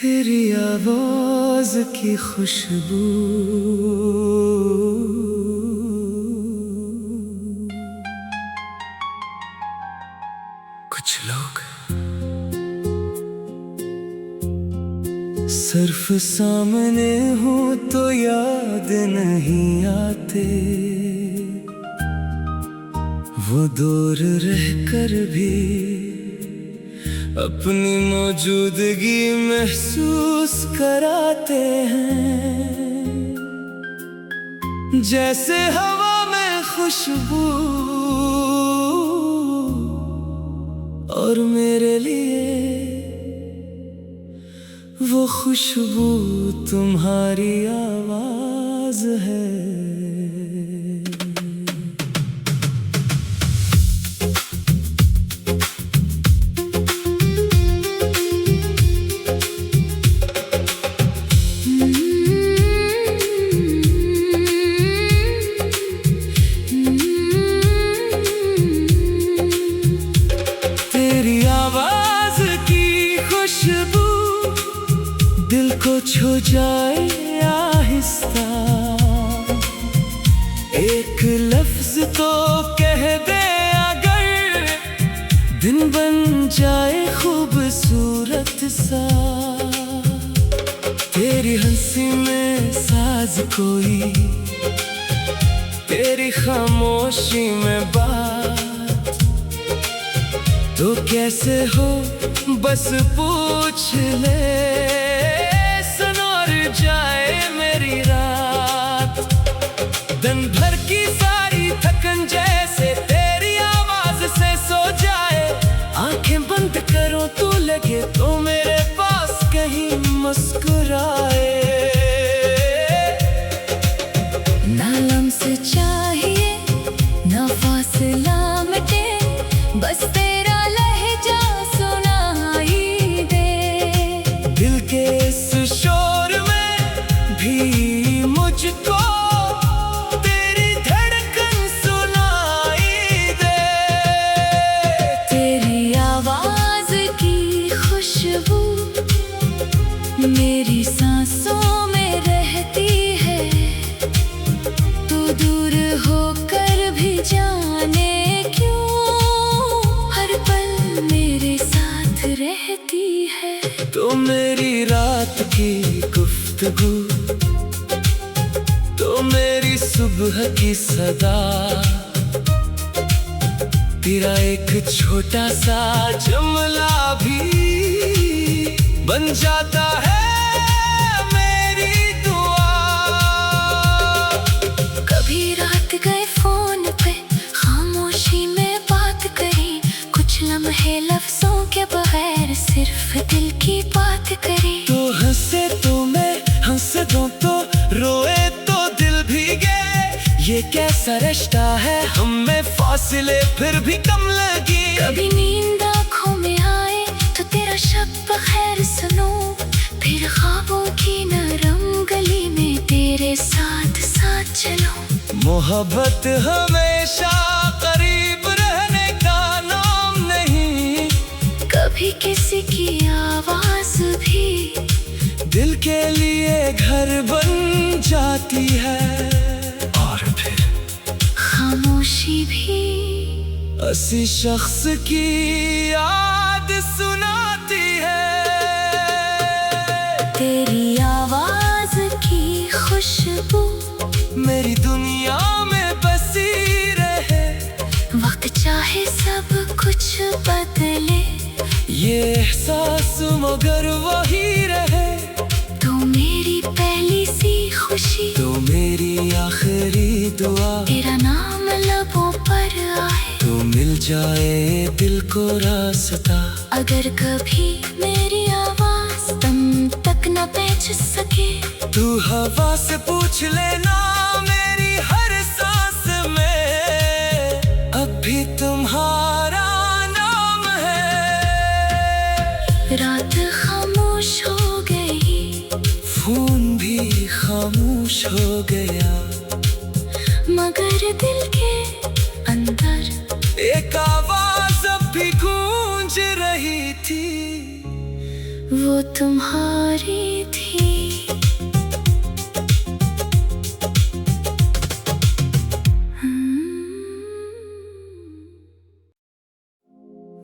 तेरी आवाज की खुशबू कुछ लोग सिर्फ सामने हो तो याद नहीं आते, वो दूर रहकर भी अपनी मौजूदगी महसूस कराते हैं। जैसे हवा में खुशबू और मेरे लिए वो खुशबू तुम्हारी आवाज है। दिल को छू जाए आहिस्ता, एक लफ्ज तो कह दे अगर, दिन बन जाए खूबसूरत सा। तेरी हंसी में साज कोई, तेरी खामोशी में बात, तो कैसे हो बस पूछ ले, जाए मेरी रात। दिन भर की सारी थकन जैसे तेरी आवाज से सो जाए। आंखें बंद करो तू लगे तो मेरे पास कहीं मुस्कुराए। ना लम्स चाहिए ना फासला मिटे, बस तेरा लहजा सुनाई दे। दिल के इस शोर में भी मुझको तेरी धड़कन सुनाई दे। तेरी आवाज की खुशबू मेरी सांसों में रहती है, तू दूर होकर भी जाने क्यों हर पल मेरे साथ रहती है। तो मेरी रात की गुफ्तगू, तो मेरी सुबह की सदा, तेरा एक छोटा सा जुमला भी बन जाता है मेरी दुआ। कभी रात गए फोन पे खामोशी में बात करी, कुछ लम्हे लफ्जों के बगैर सिर्फ दिल की बात करी। तो हंसे तो मैं हंस दूं, तो रोए तो दिल भीगे। ये कैसा रिश्ता है हम में फासले फिर भी कम लगी। कभी नींद आँखों में आए तो तेरा शब्द खैर सुनो, फिर ख्वाबों की नरम गली में तेरे साथ साथ चलो। मोहब्बत हमेशा करीब रहने का नाम नहीं, कभी किसी की आवाज भी दिल के लिए घर बन जाती है। और फिर खामोशी भी किसी शख्स की याद सुनाती है। तेरी आवाज की खुशबू मेरी दुनिया में बसी रहे, वक्त चाहे सब कुछ बदले, ये एहसास मगर वही रहे। तू मेरी पहली सी खुशी, तो मेरी आखिरी दुआ, तेरा नाम लबों पर आए तो मिल जाए दिल को रास्ता। अगर कभी मेरी आवाज तुम तक न पहुंच सके, तू हवा से पूछ लेना मेरी हर सांस में, अब भी तुम्हारा नाम है। रात खामोश हो गई, फोन भी खामोश हो गया, मगर दिल के अंदर एक आवाज अब भी गूंज रही थी, वो तुम्हारी थी।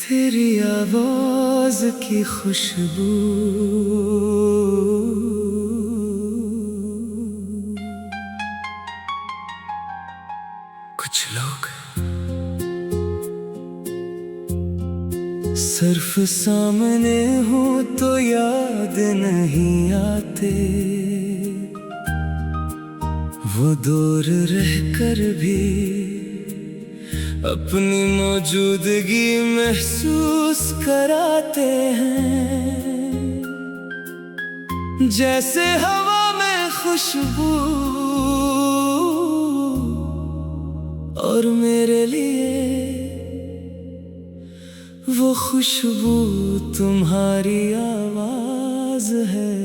तेरी आवाज की खुशबू कुछ लोग सिर्फ सामने हो तो याद नहीं आते, वो दूर रहकर भी अपनी मौजूदगी महसूस कराते हैं। जैसे हवा में खुशबू और मेरे लिए वो खुशबू तुम्हारी आवाज है।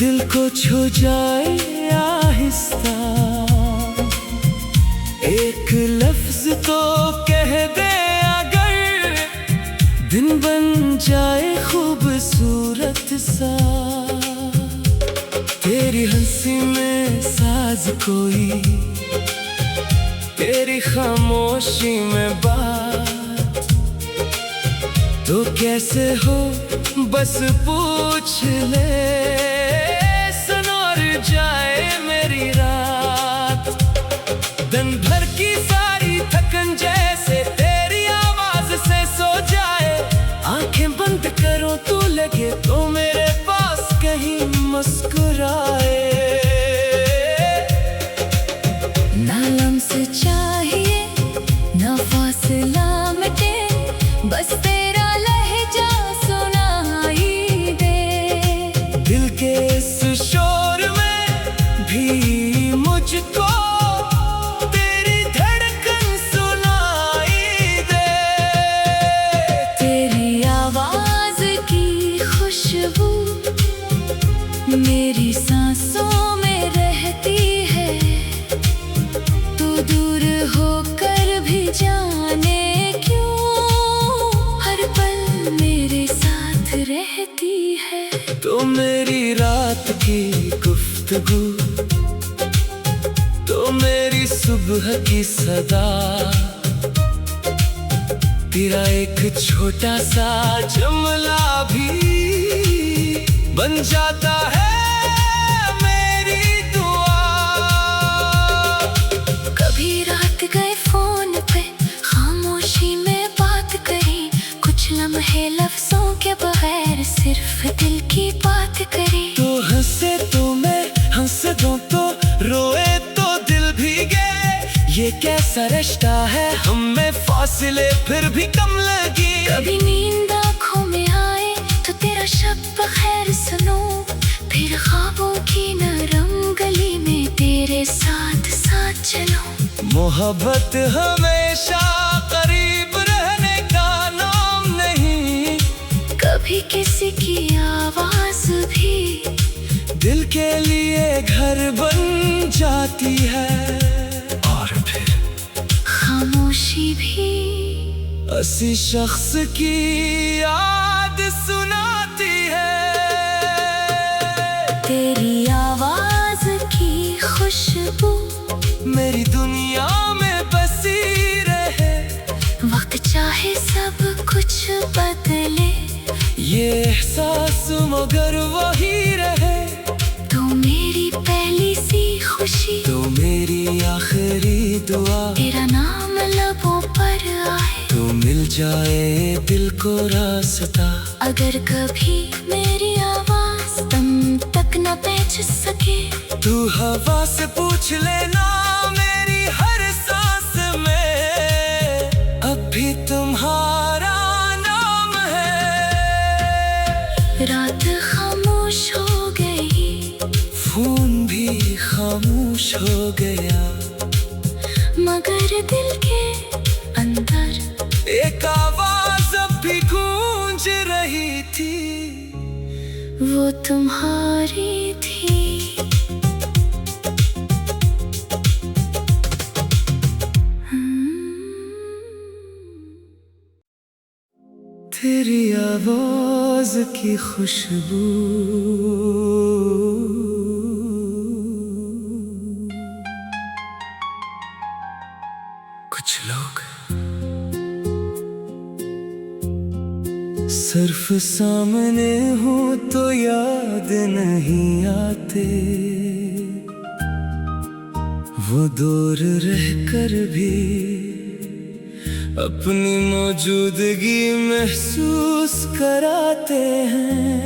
दिल को छू जाए आहिस्ता, एक लफ्ज तो कह दे अगर, दिन बन जाए खूबसूरत सा। तेरी हंसी में साज कोई, तेरी खामोशी में बात, तो कैसे हो बस पूछ ले, सनोर जाए मेरी रात। दिन भर की सारी थकन जैसे तेरी आवाज से सो जाए, आंखें बंद करो तू लगे तो मेरे पास कहीं मुस्कुराए। ना लम्स चाहिए ना फासला मिटे, बस तेरा लहजा सुनाई दे। दिल के इस शोर में भी मुझको तेरी धड़कन सुनाई दे। तेरी आवाज की खुशबू मेरी सांसों में रहती है, तू दूर होकर भी जाने क्यों हर पल मेरे साथ रहती है। तो मेरी रात की गुफ्तगू, तो मेरी सुबह की सदा, तेरा एक छोटा सा जुमला भी बन जाता है मेरी दुआ। कभी रात गए फोन पे खामोशी में बात करी, कुछ लम्हे लफ्जों के बगैर सिर्फ दिल की बात करी। तो हंसे तो मैं हंस दूं, तो रोए तो दिल भीगे, ये कैसा रिश्ता है हम में फासले फिर भी कम लगी। कभी नींद आँखों में आए तो तेरा शब्द खैर सुनो, फिर ख्वाबों की नरम गली में तेरे साथ साथ चलो। मोहब्बत हमेशा करीब रहने का नाम नहीं, कभी किसी की आवाज भी दिल के लिए घर बन जाती है, और फिर खामोशी भी किसी शख्स की याद सुनाती है। तेरी आवाज की खुशबू मेरी दुनिया में बसी रहे, वक्त चाहे सब कुछ बदले, ये एहसास मगर वही रहे। तू मेरी पहली सी खुशी, तो मेरी आखिरी दुआ, तेरा नाम लबों पर आए तो मिल जाए दिल को रास्ता। अगर कभी मेरी आवाज तुम तक न पहुंच सके, तू हवा से पूछ लेना मेरी हर सांस में, अब भी तुम्हारा नाम है। रात खामोश हो गई, फोन भी खामोश खामोश हो गया, मगर दिल के अंदर एक आवाज अब भी गूंज रही थी, वो तुम्हारी थी। तेरी आवाज की खुशबू कुछ लोग सिर्फ सामने हो तो याद नहीं आते, वो दूर रहकर भी अपनी मौजूदगी महसूस कराते हैं।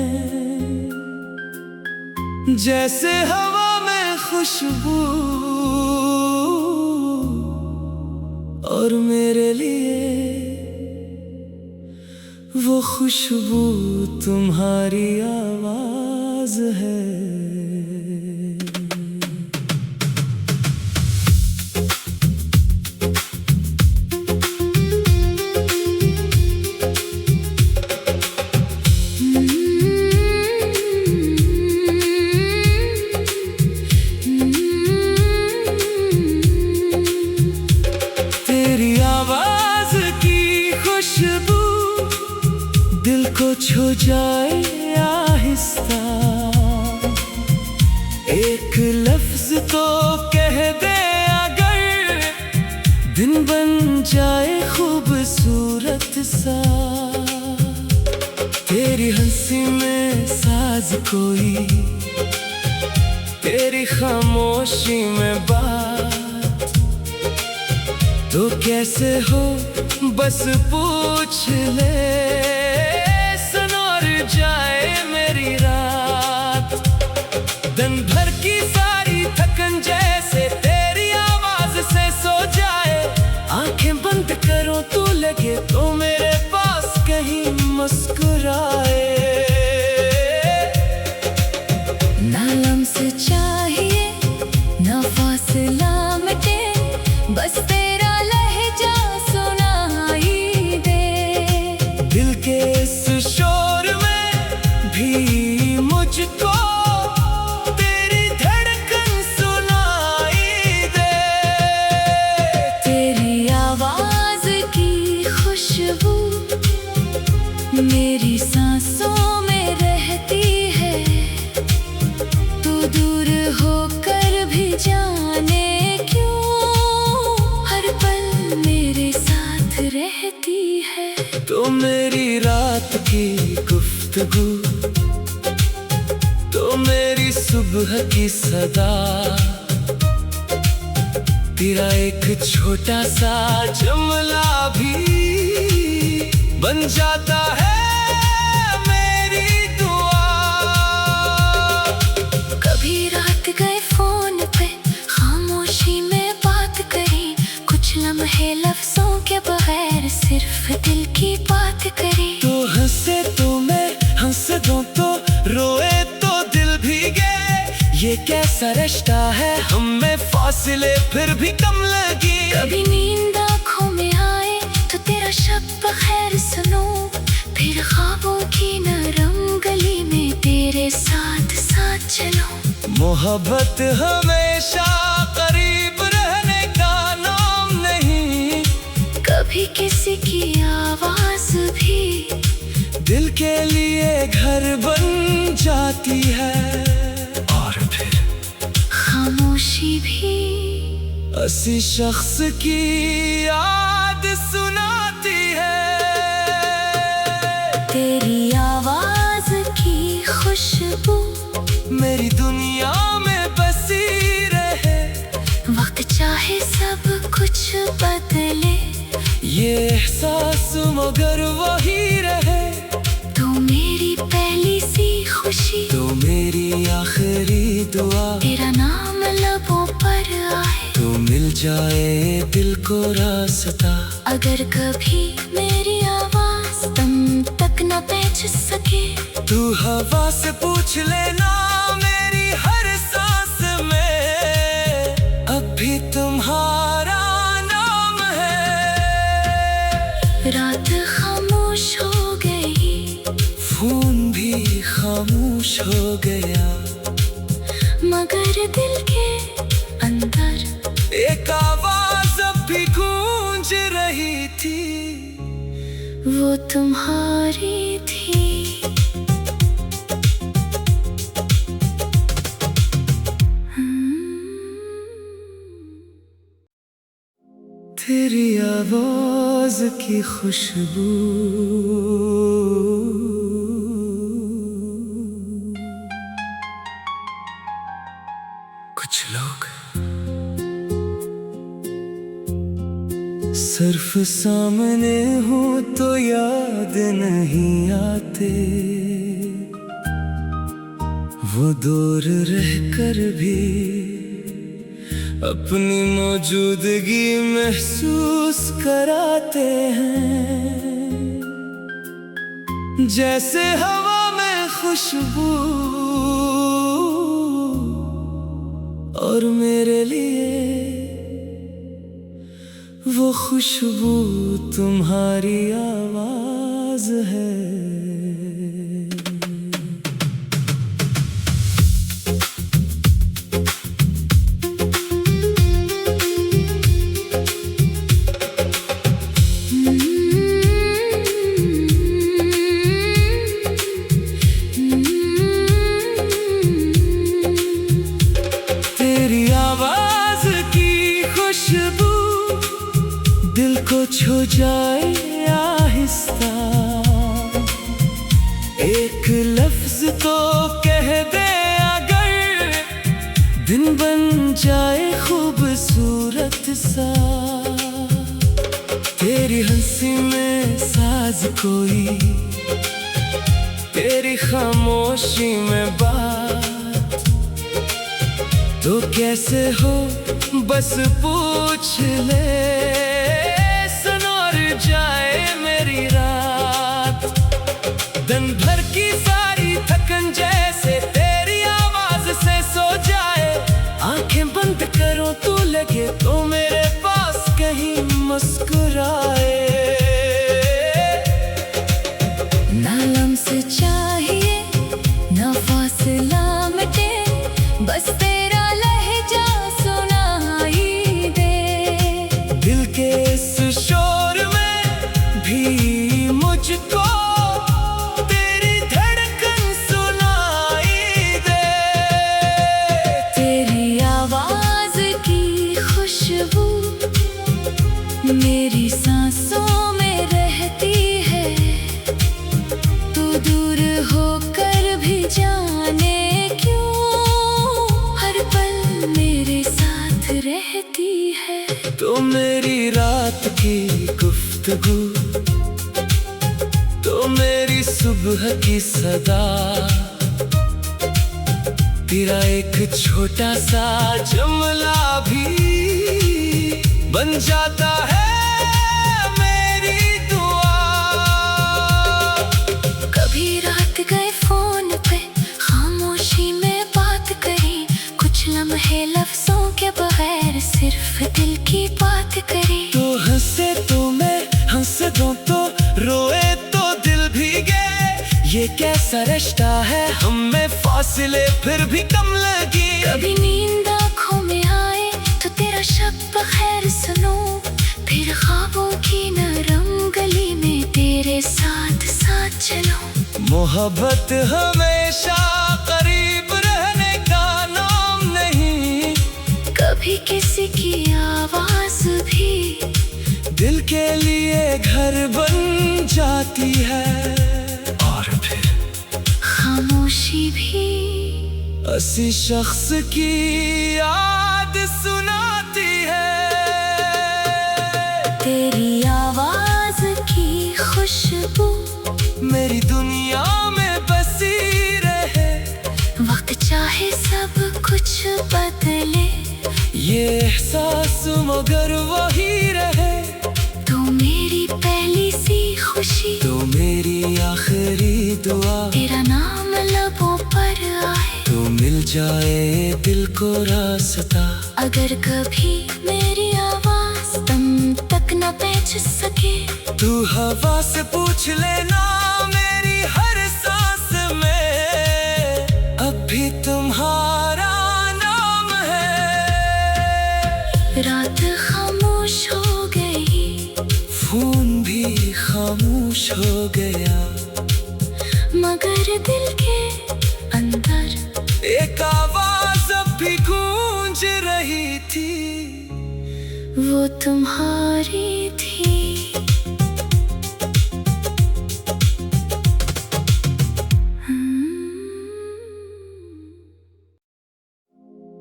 जैसे हवा में खुशबू और मेरे लिए वो खुशबू तुम्हारी आवाज है। दिल को छू जाए आहिस्ता, एक लफ्ज तो कह दे अगर, दिन बन जाए खूबसूरत सा। तेरी हंसी में साज कोई, तेरी खामोशी में बात, तो कैसे हो बस पूछ ले, जाए मेरी रात। दिन भर की सारी थकन जैसे तेरी आवाज से सो जाए, आंखें बंद करो तू लगे तो मेरे पास कहीं मुस्कुराए। ना लम्स चाहिए ना फासला मिटे, बस तेरा लहजा सुनाई दे। दिल के इस शोर भी मुझको तेरी धड़कन सुनाई दे। तेरी आवाज की खुशबू मेरी सांसों में रहती है, तू दूर होकर भी जाने क्यों हर पल मेरे साथ रहती है। तो मेरी रात की गुफ्तगू, तो मेरी सुबह की सदा, तेरा एक छोटा सा जुमला भी बन जाता है मेरी दुआ। कभी रात गए फोन पे खामोशी में बात करी, कुछ लम्हे लफ्जों के बगैर सिर्फ दिल की बात करी। तो हंसे तो मैं हंस दूं, तो रोए तो दिल भीगे, ये कैसा रिश्ता है हम में फासले फिर भी कम लगी। कभी नींद आँखों में आए तो तेरा शब्द खैर सुनो, फिर ख्वाबों की नरम गली में तेरे साथ साथ चलो। मोहब्बत हमेशा करीब रहने का नाम नहीं, कभी किसी की आवाज भी दिल के लिए घर बन जाती है, और फिर खामोशी भी किसी शख्स की याद सुनाती है। तेरी आवाज की खुशबू मेरी दुनिया में बसी रहे, वक्त चाहे सब कुछ बदले, ये एहसास मगर वही रहे। तू मेरी पहली सी खुशी, तो मेरी आखिरी दुआ, तेरा नाम लबों पर आए तो मिल जाए दिल को रास्ता। अगर कभी मेरी आवाज तुम तक न पहुंच सके, तू हवा से पूछ लेना मेरी हर सांस में, कुछ हो गया, मगर दिल के अंदर एक आवाज अब भी गूंज रही थी, वो तुम्हारी थी। तेरी आवाज की खुशबू कुछ लोग सिर्फ सामने हो तो याद नहीं आते, वो दूर रहकर भी अपनी मौजूदगी महसूस कराते हैं। जैसे हवा में खुशबू और मेरे लिए वो खुशबू तुम्हारी आवाज है। दिल को छू जाए आहिस्ता, एक लफ्ज तो कह दे अगर, दिन बन जाए खूबसूरत सा। तेरी हंसी में साज कोई, तेरी खामोशी में बात, तो कैसे हो बस पूछ ले, सनोर जाए मेरी रात। दिन भर की सारी थकन जैसे तेरी आवाज से सो जाए, आंखें बंद करो तू लगे तो मेरे पास कहीं मुस्कुराए। ना लम्स चाहिए ना फासला मिटे, बस तेरा लहजा सुनाई दे। दिल के इस शोर में भी मुझको तेरी धड़कन सुनाई दे। तेरी आवाज की खुशबू मेरी सांसों में रहती है, तू दूर होकर भी जाने क्यों हर पल मेरे साथ रहती है। तो मेरी रात की गुफ्तगू, तो मेरी सुबह की सदा, तेरा एक छोटा सा जुमला भी बन जाता है मेरी दुआ। कभी रात गए फोन पे खामोशी में बात करी, कुछ लम्हे लफ्जों के बगैर सिर्फ दिल की बात करी। तो हंसे तो मैं हंस दूं, तो रोए तो दिल भीगे, ये कैसा रिश्ता है हम में फासले फिर भी कम लगी। कभी नींद आँखों में आए तो तेरा शब्द खैर सुनो, फिर ख्वाबों की नरम गली में तेरे साथ साथ चलो। मोहब्बत हमेशा करीब रहने का नाम नहीं, कभी किसी की आवाज भी दिल के लिए घर बन जाती है, और फिर खामोशी भी किसी शख्स की याद सुनाती है। तेरी आवाज की खुशबू मेरी दुनिया में बसी रहे, वक्त चाहे सब कुछ बदले, ये एहसास मगर वही रहे। तू मेरी पहली सी खुशी, तो मेरी आखिरी दुआ, तेरा नाम लबों पर आए तो मिल जाए दिल को रास्ता। अगर कभी मेरी आवाज तुम तक न पहुंच सके, तू हवा से पूछ लेना मेरी हर सांस में, हो गया, मगर दिल के अंदर एक आवाज अब भी गूंज रही थी, वो तुम्हारी थी।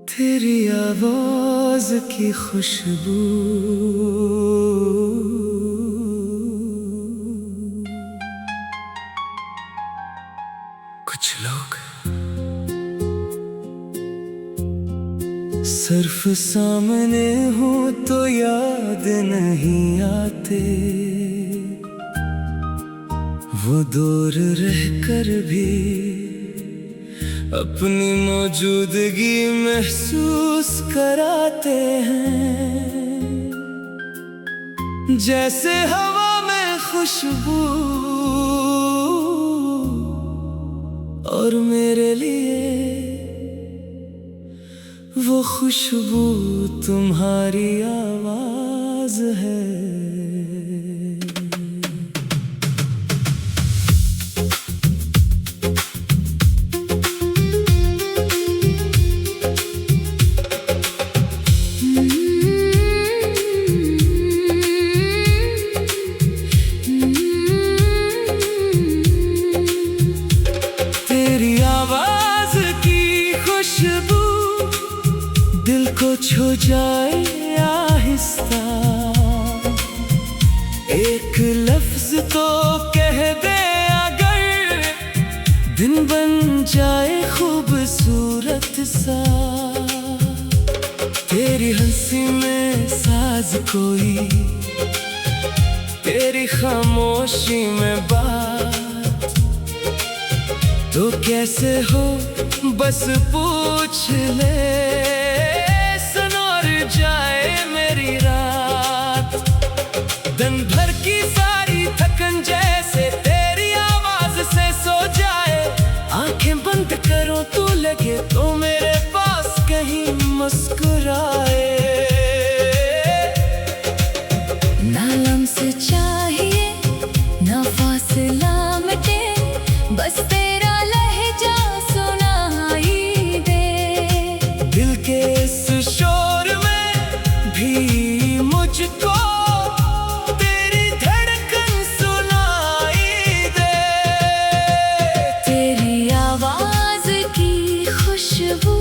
तेरी आवाज की खुशबू कुछ लोग सिर्फ सामने हो तो याद नहीं आते, वो दूर रहकर भी अपनी मौजूदगी महसूस कराते हैं। जैसे हवा में खुशबू और मेरे लिए वो खुशबू तुम्हारी आवाज है। दिल को छू जाए आहिस्ता, एक लफ्ज तो कह दे अगर, दिन बन जाए खूबसूरत सा। तेरी हंसी में साज कोई, तेरी खामोशी में बात, तो कैसे हो बस पूछ ले, सुनोर जाए मेरी रात। दिन भर की सारी थकन जैसे तेरी आवाज से सो जाए, आंखें बंद करो तू लगे तो मेरे पास कहीं मुस्कुराए। ना लम्स चाहिए ना फासला मिटे, बस तेरा लहजा सुनाई दे। दिल के इस शोर में भी मुझको तेरी धड़कन सुनाई दे। तेरी आवाज की खुशबू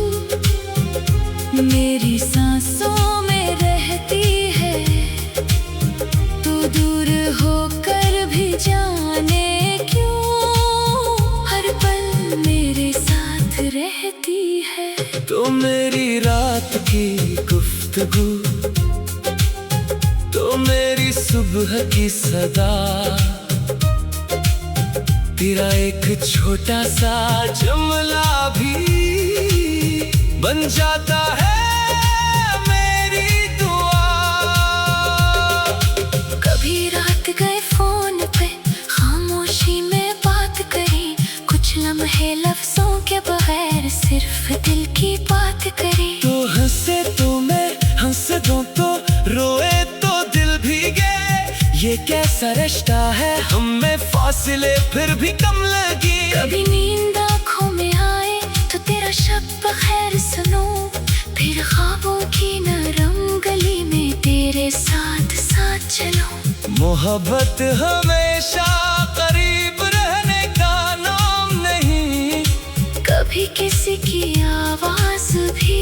मेरी सांसों में रहती है, तू दूर होकर भी जाने क्यों हर पल मेरे साथ रहती है। तो मेरी रात की गुफ्तगू, तो मेरी सुबह की सदा, तेरा एक छोटा सा जुमला भी बन जाता है मेरी दुआ। कभी रात गए फोन पे खामोशी में बात करी, कुछ लम्हे लफ्जों के बगैर सिर्फ दिल की बात करी। तो हंसे तो मैं हंस दूं, तो रोए तो दिल भीगे, ये कैसा रिश्ता है हम में फासले फिर भी कम लगी। कभी नींद आँखों में आए तो तेरा शब्द खैर सुनो, फिर ख्वाबों की नरम गली में तेरे साथ साथ चलो। मोहब्बत हमेशा करीब रहने का नाम नहीं, कभी किसी की आवाज भी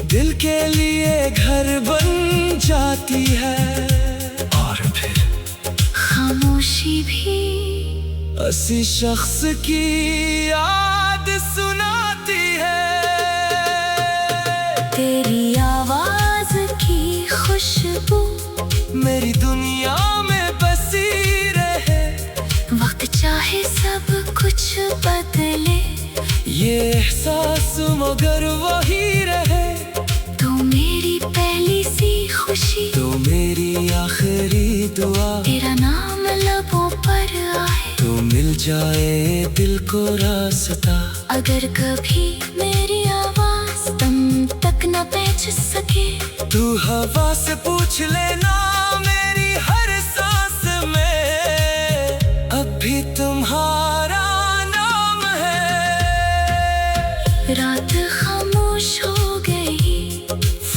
दिल के लिए घर बन जाती है, और फिर खामोशी भी किसी शख्स की याद सुनाती है। तेरी आवाज की खुशबू मेरी दुनिया में बसी रहे, वक्त चाहे सब कुछ बदले, ये एहसास मगर वही रहे। तू मेरी पहली सी खुशी, तो मेरी आखिरी दुआ, तेरा नाम लबों पर आए तो मिल जाए दिल को रास्ता। अगर कभी मेरी आवाज तुम तक न पहुंच सके, तू हवा से पूछ लेना मेरी हर सांस में,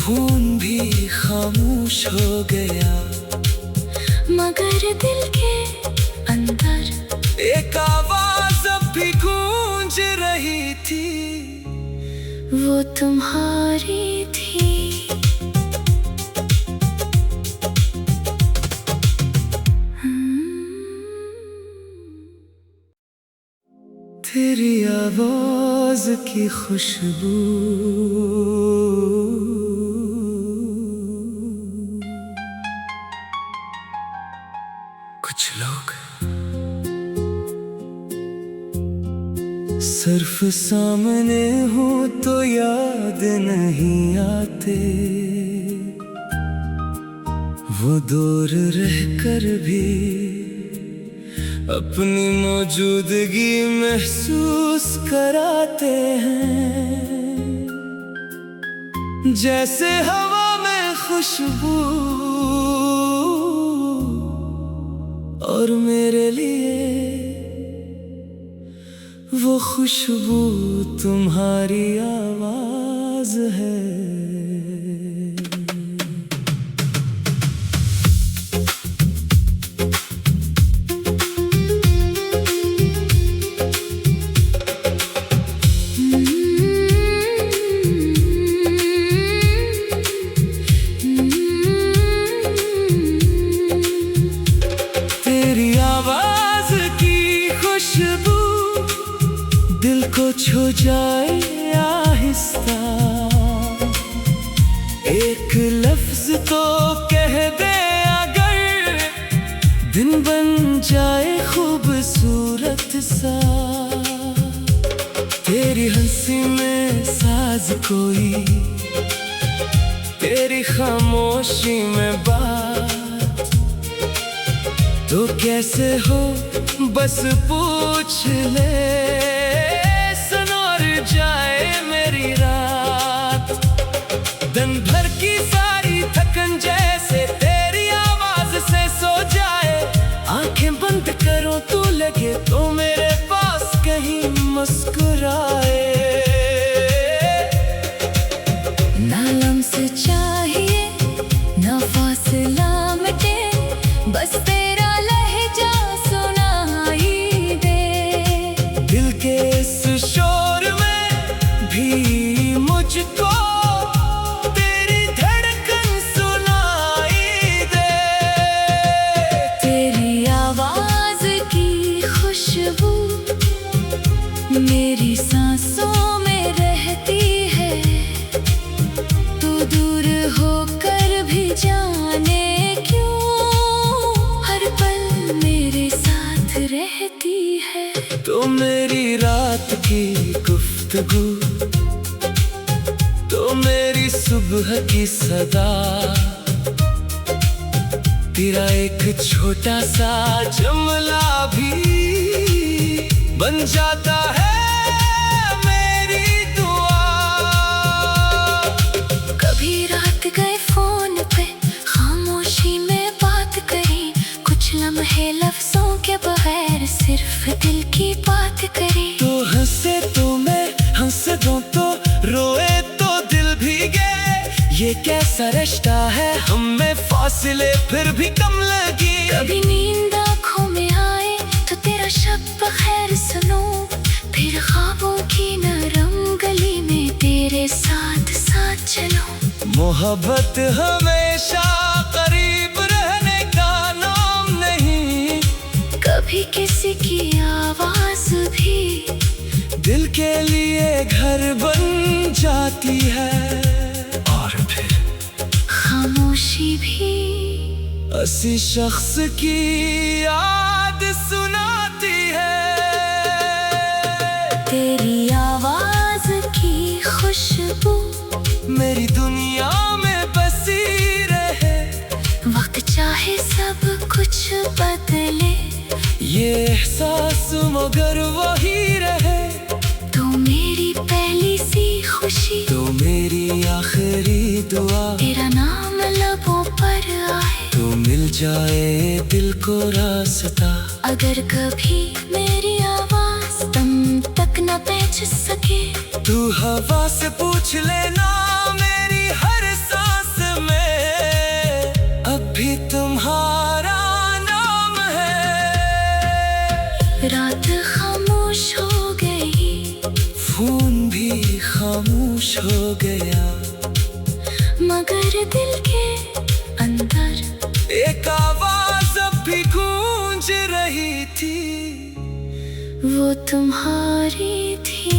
खून भी खामोश हो गया, मगर दिल के अंदर एक आवाज अब भी गूंज रही थी, वो तुम्हारी थी। तेरी आवाज की खुशबू कुछ लोग सिर्फ सामने हो तो याद नहीं आते, वो दूर रहकर भी अपनी मौजूदगी महसूस कराते हैं। जैसे हवा में खुशबू और मेरे लिए वो खुशबू तुम्हारी आवाज है। दिल को छू जाए आहिस्ता, एक लफ्ज तो कह दे अगर, दिन बन जाए खूबसूरत सा। तेरी हंसी में साज कोई, तेरी खामोशी में बात, तो कैसे हो बस पूछ ले, जाए मेरी रात। दिन भर की सारी थकन जैसे तेरी आवाज से सो जाए, आंखें बंद करो तू लगे तो मेरे पास कहीं मुस्कुराए। ना लम्स चाहिए ना फासला मिटे, बस तेरा लहजा सुनाई दे। दिल के इस शोर में भी मुझको तेरी धड़कन सुनाई दे। तेरी आवाज की खुशबू मेरी सांसों में रहती है, तू दूर होकर भी जाने क्यों हर पल मेरे साथ रहती है। तो मेरी रात की गुफ्तगू, तो मेरी सुबह की सदा, तेरा एक छोटा सा जुमला भी बन जाता है मेरी दुआ। कभी रात गए फोन पे खामोशी में बात करी, कुछ लम्हे लफ्जों के बगैर सिर्फ दिल की बात करी। तो हंसे तो मैं हंस दूं, तो रोए तो दिल भीगे, ये कैसा रिश्ता है हम में फासले फिर भी कम लगी। कभी नींद आँखों में आए तो तेरा शब्द खैर सुनो, फिर ख्वाबों की नरम गली में तेरे साथ साथ चलो। मोहब्बत हमेशा करीब रहने का नाम नहीं, कभी किसी की आवाज भी दिल के लिए घर बन जाती है, और फिर खामोशी भी किसी शख्स की याद सुनाती है। तेरी आवाज की खुशबू मेरी दुनिया में बसी रहे, वक्त चाहे सब कुछ बदले, ये एहसास मगर वही रहे। तू मेरी पहली सी खुशी, तो मेरी आखिरी दुआ, तेरा नाम लबों पर आए तो मिल जाए दिल को रास्ता। अगर कभी मेरी आवाज तुम तक न पहुंच सके, तू हवा से पूछ लेना मेरी हर सांस हो गया, मगर दिल के अंदर एक आवाज अब भी गूंज रही थी, वो तुम्हारी थी।